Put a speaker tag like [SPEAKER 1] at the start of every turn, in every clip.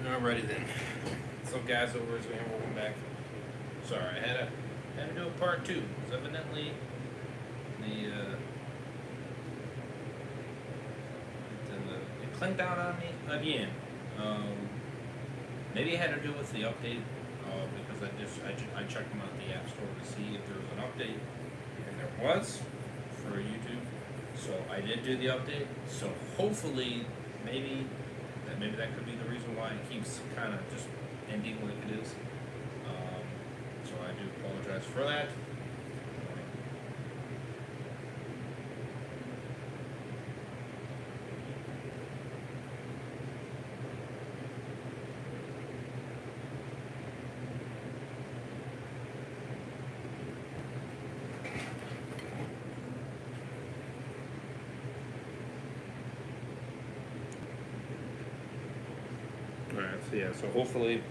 [SPEAKER 1] Alrighty then. So guys, over as welcome back. Sorry, I had to do a part two. Because evidently it clinked out on me again. Maybe it had to do with the update, because I checked them out the App Store to see if there was an update, and there was for YouTube. So I did do the update. So hopefully, maybe that could be the reason why it keeps kind of just ending like it is. So I do apologize for that. Alright, so yeah, so hopefully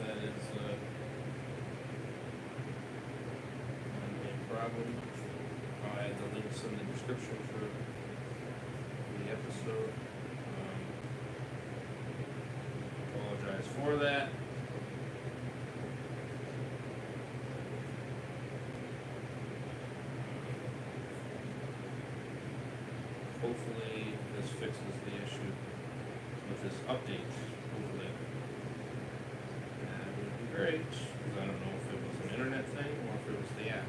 [SPEAKER 1] that is not a problem. I'll add the links in the description for the episode. Apologize for that. Hopefully this fixes the issue with this update. Hopefully. That would be great, because I don't know if it was an internet thing or if it was the app.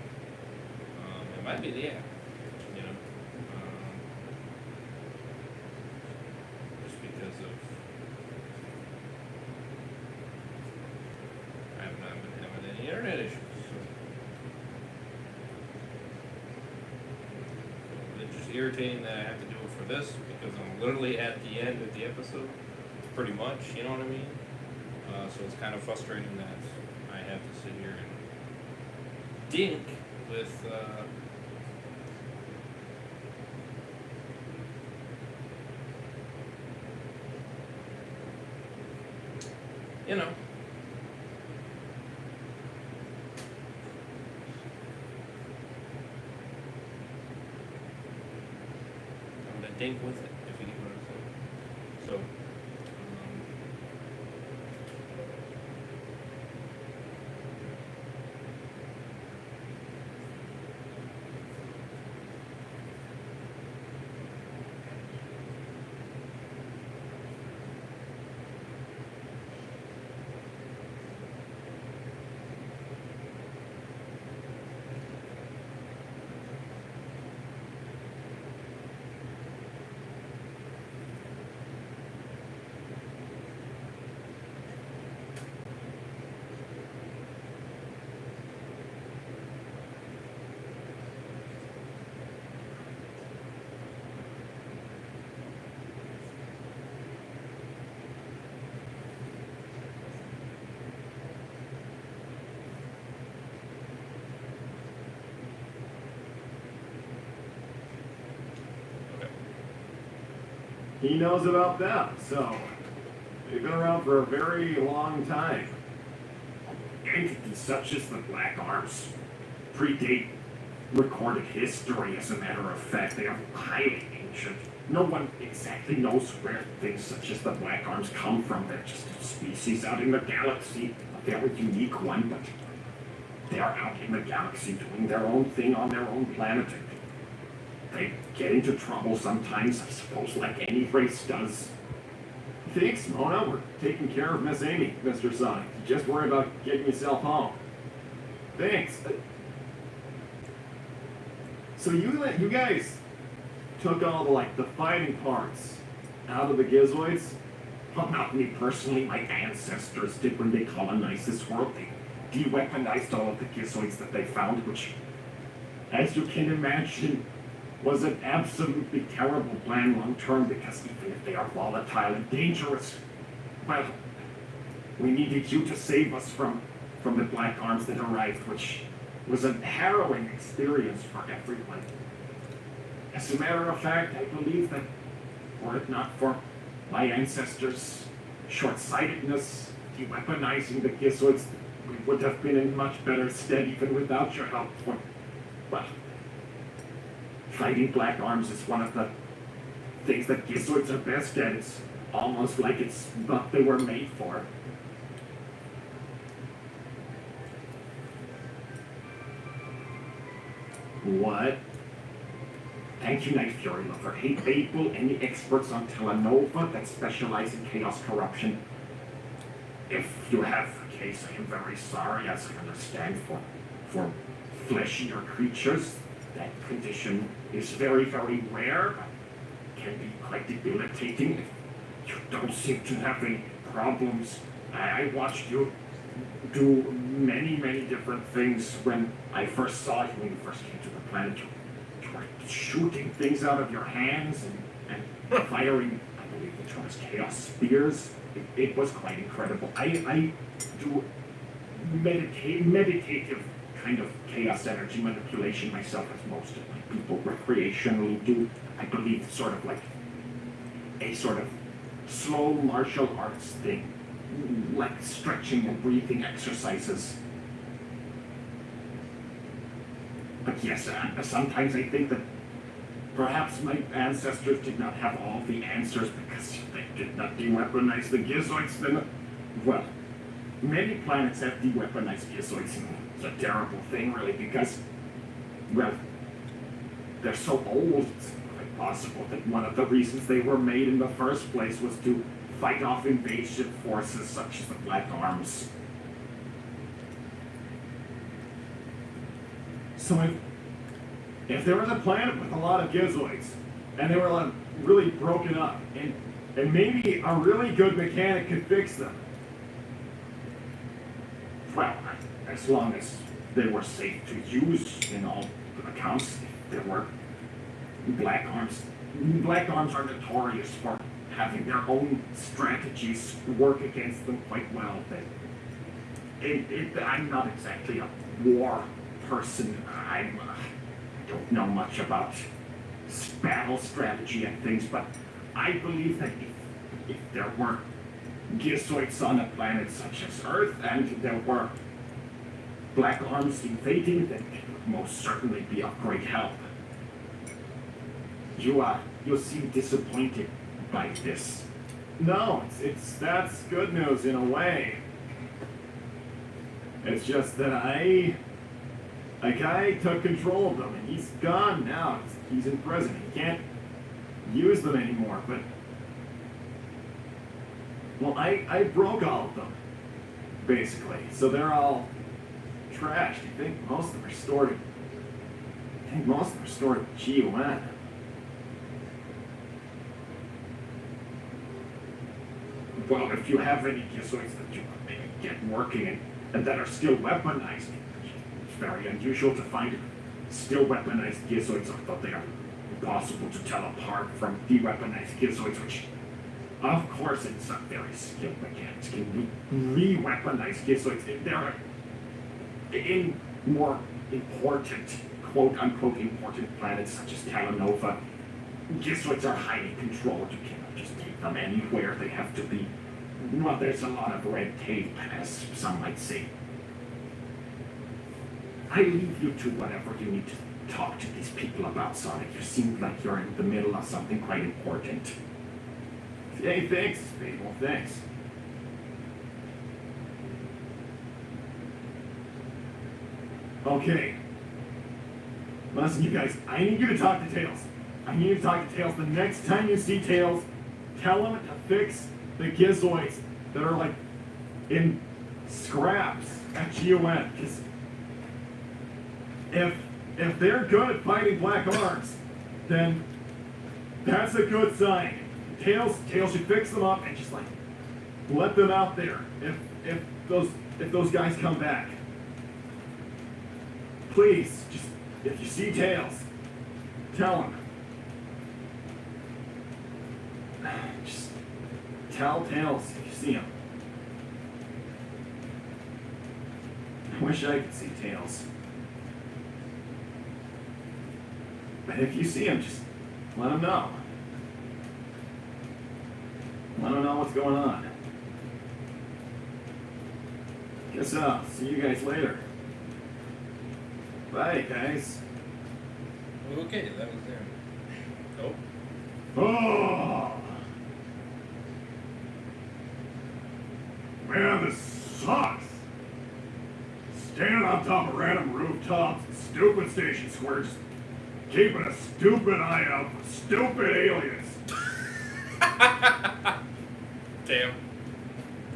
[SPEAKER 1] It might be the app, you know. Just because of I have not been having any internet issues. It's just irritating that I have to do it for this, because I'm literally at the end of the episode, pretty much, you know what I mean? So it's kind of frustrating that I have to sit here and dink with, you know, I'm gonna dink with it, if you get what I'm saying. So,
[SPEAKER 2] He knows about them, so they've been around for a very long time. Entities such as the Black Arms predate recorded history, as a matter of fact. They are highly ancient. No one exactly knows where things such as the Black Arms come from. They're just a species out in the galaxy, a very unique one, but they are out in the galaxy doing their own thing on their own planet. They get into trouble sometimes, I suppose, like any race does. Thanks, Mona. We're taking care of Miss Amy, Mr. Sonic. Just worry about getting yourself home. Thanks. So you guys took all the fighting parts out of the Gizoids? Well, not me personally. My ancestors did when they colonized this world. They de-weaponized all of the Gizoids that they found, which, as you can imagine, was an absolutely terrible plan long term, because even if they are volatile and dangerous, well, we needed you to save us from the Black Arms that arrived, which was a harrowing experience for everyone. As a matter of fact, I believe that were it not for my ancestors' short-sightedness, de-weaponizing the Gizoids, we would have been in much better stead even without your help. Well, fighting Black Arms is one of the things that gizoids are best at. It's almost like it's what they were made for. What? Thank you, Night Fury Lover. Hey, Babel, any experts on Telenova that specialize in chaos corruption? If you have a case, I am very sorry, as I understand for fleshier creatures, that condition is very, very rare, but can be quite debilitating. You don't seem to have any problems. I watched you do many, many different things when I first saw you when you first came to the planet. You were shooting things out of your hands and firing, I believe the term is chaos spears. It was quite incredible. I do meditative kind of chaos energy manipulation myself, as most of my people recreationally do. I believe sort of like a sort of slow martial arts thing, like stretching and breathing exercises. But yes, sometimes I think that perhaps my ancestors did not have all the answers because they did not de-weaponize the gizoids. Then, well, many planets have de-weaponized gizoids, and it's a terrible thing, really, because, well, they're so old. It's quite possible that one of the reasons they were made in the first place was to fight off invasion forces such as the Black Arms. So if there was a planet with a lot of gizoids, and they were like really broken up, and maybe a really good mechanic could fix them, well, as long as they were safe to use in all accounts, if there were Black Arms. Black Arms are notorious for having their own strategies work against them quite well. I'm not exactly a war person. I don't know much about battle strategy and things, but I believe that if there were gizoids on a planet such as Earth and there were Black Arms invading, then it would most certainly be of great help. You seem disappointed by this. No, that's good news in a way. It's just that a guy took control of them, and he's gone now. He's in prison. He can't use them anymore, but... Well, I broke all of them, basically. So they're all trashed. I think most of them are stored... at GUN. Well, if you have any gizoids that you maybe get working and that are still weaponized, it's very unusual to find still weaponized gizoids, although they are impossible to tell apart from de-weaponized gizoids, which, of course, in some very skilled mechanics can re-weaponize gizoids. They're in more important, quote-unquote important planets such as Telenova. Gizoids are highly controlled. You cannot just take them anywhere. They have to be... Well, there's a lot of red tape, as some might say. I leave you to whatever you need to talk to these people about, Sonic. You seem like you're in the middle of something quite important. Hey, thanks, Babel, thanks. Okay. Listen, you guys, I need you to talk to Tails. I need you to talk to Tails. The next time you see Tails, tell him to fix the gizoids that are like in scraps at GUN. Because if they're good at fighting Black Arms, then that's a good sign. Tails should fix them up and just like let them out there. If those guys come back, please just if you see Tails, tell him. Just tell Tails if you see him. I wish I could see Tails. But if you see him, just let him know. Let him know what's going on. Guess I'll see you guys later. Bye, guys.
[SPEAKER 1] Okay, that was there. Nope.
[SPEAKER 2] Oh. Man, this sucks. Standing on top of random rooftops and stupid station squares, just keeping a stupid eye out for stupid aliens.
[SPEAKER 1] Damn.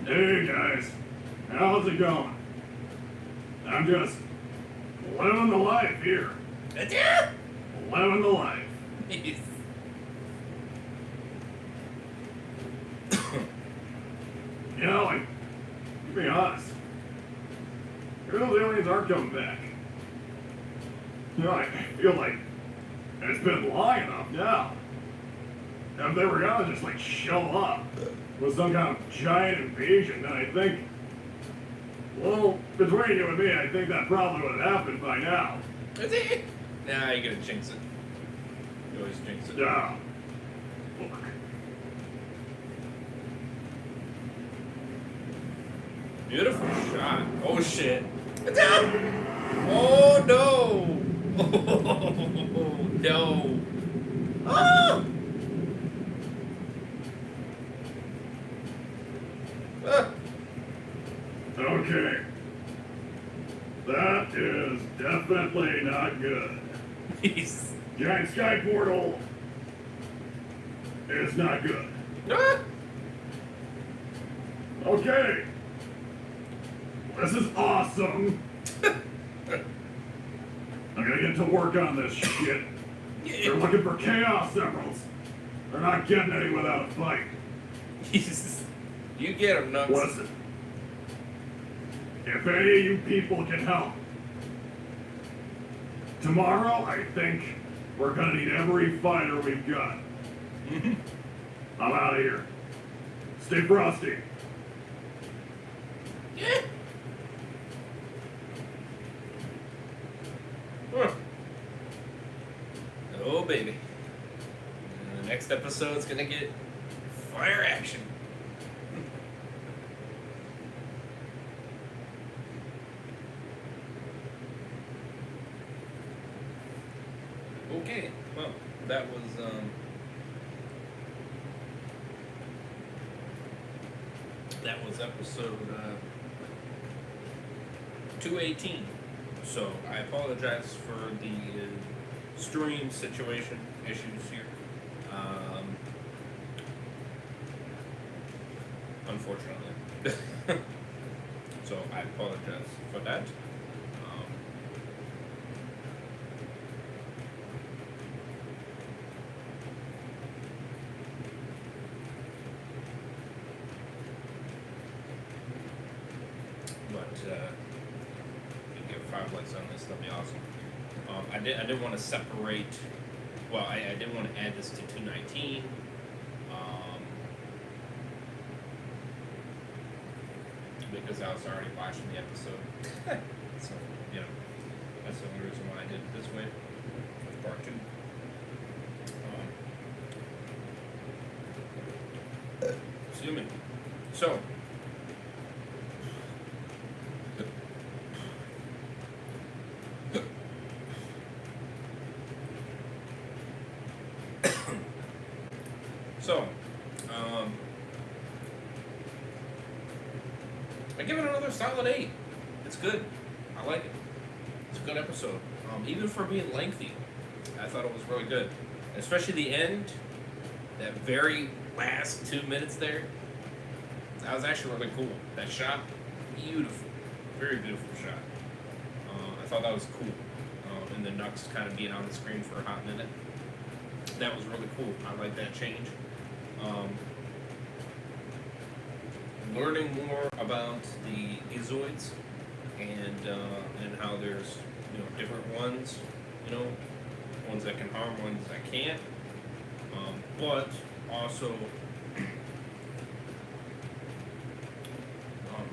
[SPEAKER 2] Hey guys, how's it going? I'm just living the life here. Living the life. You know, like, to be honest, those aliens aren't coming back. You know, I feel like it's been long enough now. If they were gonna just, like, show up with some kind of giant invasion, then I think, well, between you and me, I think that probably would have happened by now.
[SPEAKER 1] Nah, you're gonna jinx it. You always jinx it.
[SPEAKER 2] Yeah. Look.
[SPEAKER 1] Beautiful shot. Oh shit. Oh no. Oh no. Ah! Ah.
[SPEAKER 2] Okay. That is definitely not good.
[SPEAKER 1] Jeez.
[SPEAKER 2] Giant sky portal is not good.
[SPEAKER 1] Ah!
[SPEAKER 2] Okay. This is awesome. I'm gonna get to work on this shit. They're looking for chaos emeralds. They're not getting any without a fight.
[SPEAKER 1] Jesus. You get him, nuts.
[SPEAKER 2] Listen. If any of you people can help, tomorrow I think we're gonna need every fighter we've got.
[SPEAKER 1] Mhm.
[SPEAKER 2] I'm out of here. Stay frosty.
[SPEAKER 1] Yeah. Huh. Oh baby. And the next episode's gonna get fire action. Okay, well, that was episode 218. So I apologize for the stream situation issues here. Unfortunately. So I apologize for that. You give 5 likes on this, that'd be awesome. I didn't want to separate. Well, I didn't want to add this to 219. Because I was already watching the episode. So, you know, that's the only reason why I did it this way with part 2. Excuse me. So. So, I give it another solid 8. It's good. I like it. It's a good episode. Even for being lengthy, I thought it was really good. Especially the end, that very last 2 minutes there. That was actually really cool. That shot, beautiful. Very beautiful shot. I thought that was cool. And the Nux kind of being on the screen for a hot minute. That was really cool. I like that change. Learning more about the Gizoids and how there's different ones, ones that can harm, ones that can't, but also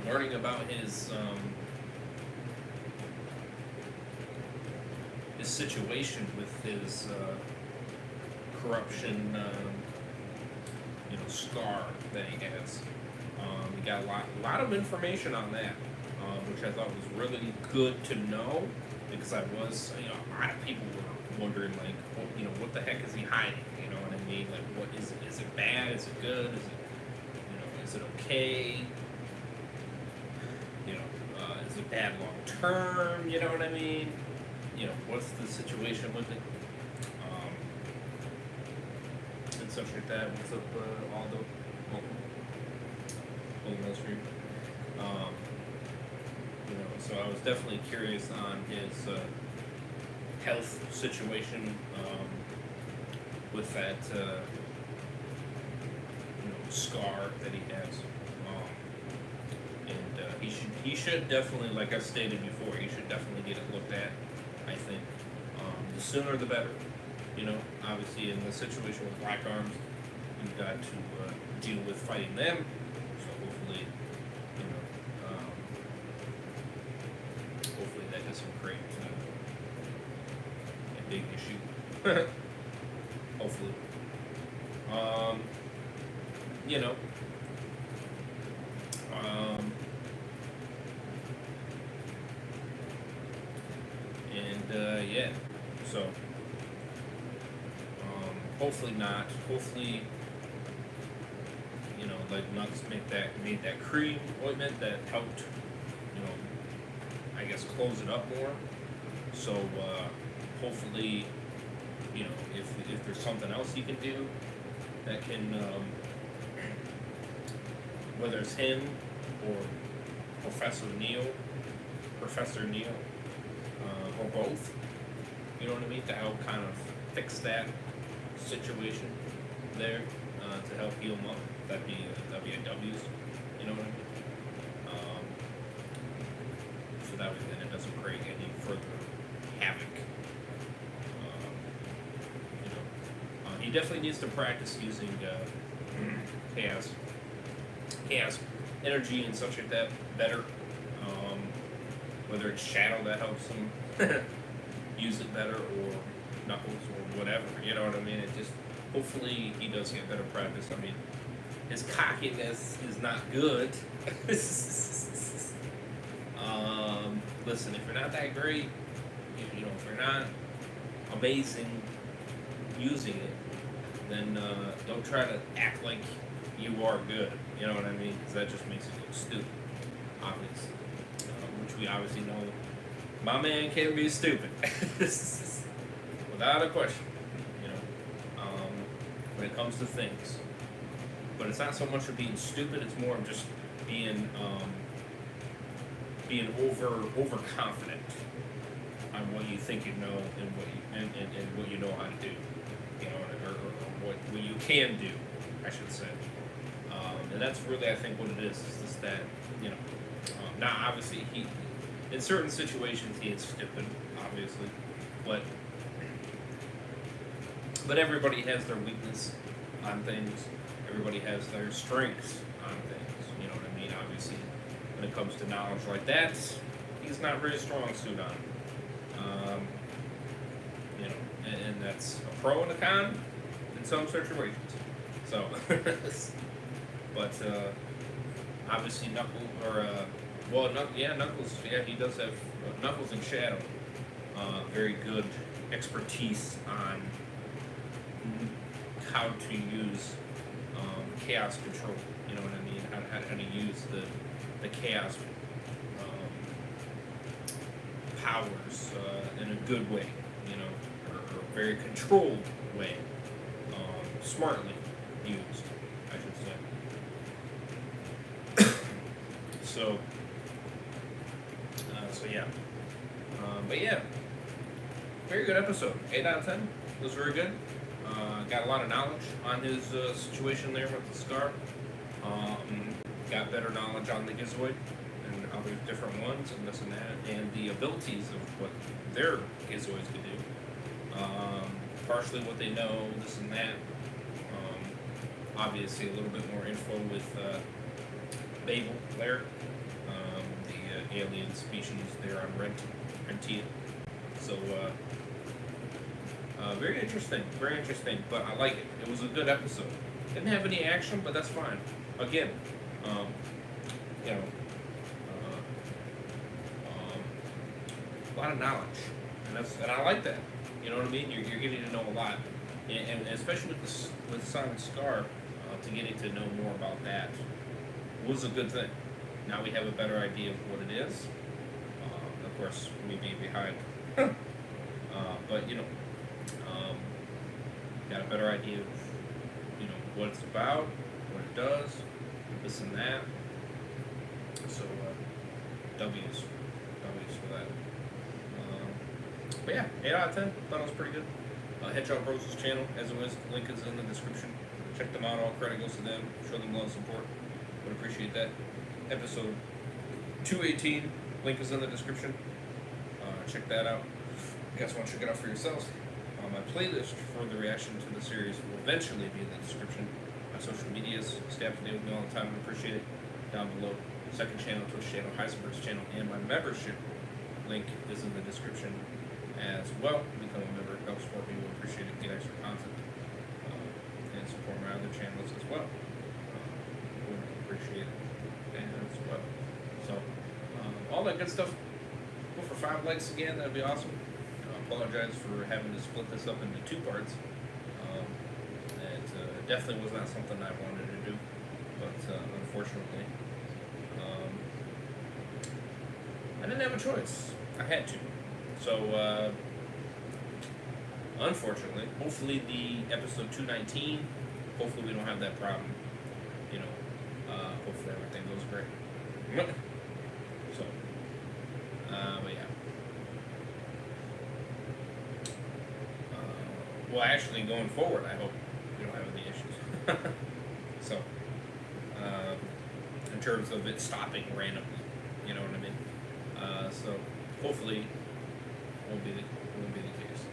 [SPEAKER 1] learning about his situation with his corruption, scar that he has. We got a lot of information on that, which I thought was really good to know, because a lot of people were wondering like, what the heck is he hiding? You know what I mean? Like, what is it? Is it bad? Is it good? Is it okay? Is it bad long term? You know what I mean? What's the situation with it? And such like that. What's up, Aldo? Mill Street. So I was definitely curious on his health situation with that scar that he has, and he should definitely, like I stated before, he should definitely get it looked at. I think the sooner the better. Obviously in the situation with Black Arms, you've got to deal with fighting them. So hopefully, hopefully that doesn't create a big issue. Hopefully. Yeah. So, hopefully not. Hopefully, like Nux made that cream ointment that helped, I guess close it up more. So, hopefully, if there's something else he can do that can, whether it's him or Professor Neil, or both, you know what I mean, to help kind of fix that situation there, to help heal him up. That'd be a W's, you know what I mean? So that way then it doesn't create any further havoc. He definitely needs to practice using chaos energy and such like that better. Whether it's Shadow that helps him use it better, or Knuckles, or whatever, you know what I mean? It just, hopefully he does get better practice. I mean, his cockiness is not good. Listen, if you're not that great, if you're not amazing using it, then don't try to act like you are good, you know what I mean? Because that just makes it look stupid, obviously. Which we obviously know my man can be stupid. Without a question, when it comes to things. But it's not so much of being stupid, it's more of just being overconfident on what you think you know and what you know how to do. Or what you can do, I should say. And that's really, I think, what it is just that, now obviously in certain situations he is stupid, obviously, but everybody has their weakness on things, everybody has their strengths on things, you know what I mean? Obviously, when it comes to knowledge like that, he's not very strong suit on. And that's a pro and a con in some situations. So, but obviously Knuckles, he does have Knuckles and Shadow, very good expertise on how to use chaos control. You know what I mean? How to use the chaos powers in a good way, or a very controlled way, smartly used, I should say. So yeah. But yeah, very good episode. 8 out of 10. It was very good. Got a lot of knowledge on his situation there with the scar. Got better knowledge on the Gizoid and other different ones and this and that, and the abilities of what their Gizoids can do. Partially what they know, this and that. Obviously a little bit more info with Babel there, the alien species there on Rentia. So very interesting, but I like it. It was a good episode. Didn't have any action, but that's fine. Again, a lot of knowledge, and I like that. You know what I mean? You're getting to know a lot, and especially with Sonic Scar, to getting to know more about that was a good thing. Now we have a better idea of what it is. Of course, me being behind, but got a better idea of what it's about, what it does, this and that. So W's for that. But yeah, 8 out of 10. Thought it was pretty good. Hedgehog Bros' channel, as always, link is in the description. Check them out. All credit goes to them. Show them love and support. Would appreciate that. Episode 218, link is in the description. Check that out. You guys want to check it out for yourselves? My playlist for the reaction to the series will eventually be in the description. My social medias, stay up to date with me all the time and appreciate it. Down below, second channel, Twitch channel, Heisenberg's channel, and my membership link is in the description as well. Become a member, it helps support me. We'll appreciate it, get extra content, and support my other channels as well. We'll appreciate it as well. So, all that good stuff. Go for 5 likes again, that'd be awesome. Apologize for having to split this up into 2 parts. It definitely was not something I wanted to do, but unfortunately, I didn't have a choice. I had to. So, unfortunately, hopefully the episode 219, hopefully we don't have that problem. Hopefully everything goes great. So, but yeah. Well, actually, going forward, I hope we don't have any issues. So, in terms of it stopping randomly, you know what I mean? So, hopefully, won't be the case.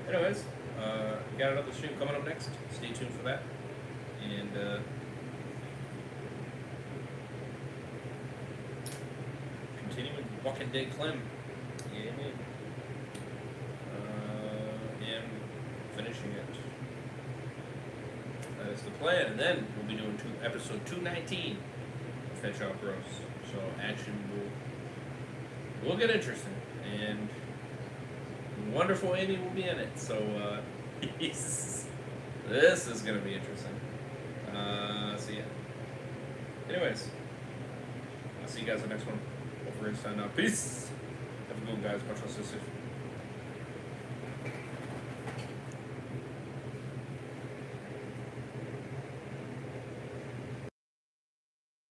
[SPEAKER 1] Anyways, got another stream coming up next. Stay tuned for that. And continuing Walking Dead Clem. Yeah, man. And finishing it. That is the plan. And then we'll be doing episode 219 of Hedgehog Bros. So action will get interesting. And wonderful Amy will be in it. So this is going to be interesting. So yeah. Anyways, I'll see you guys in the next one. Hopefully, sign out. Peace. Have a good one, guys. Much love, sisters.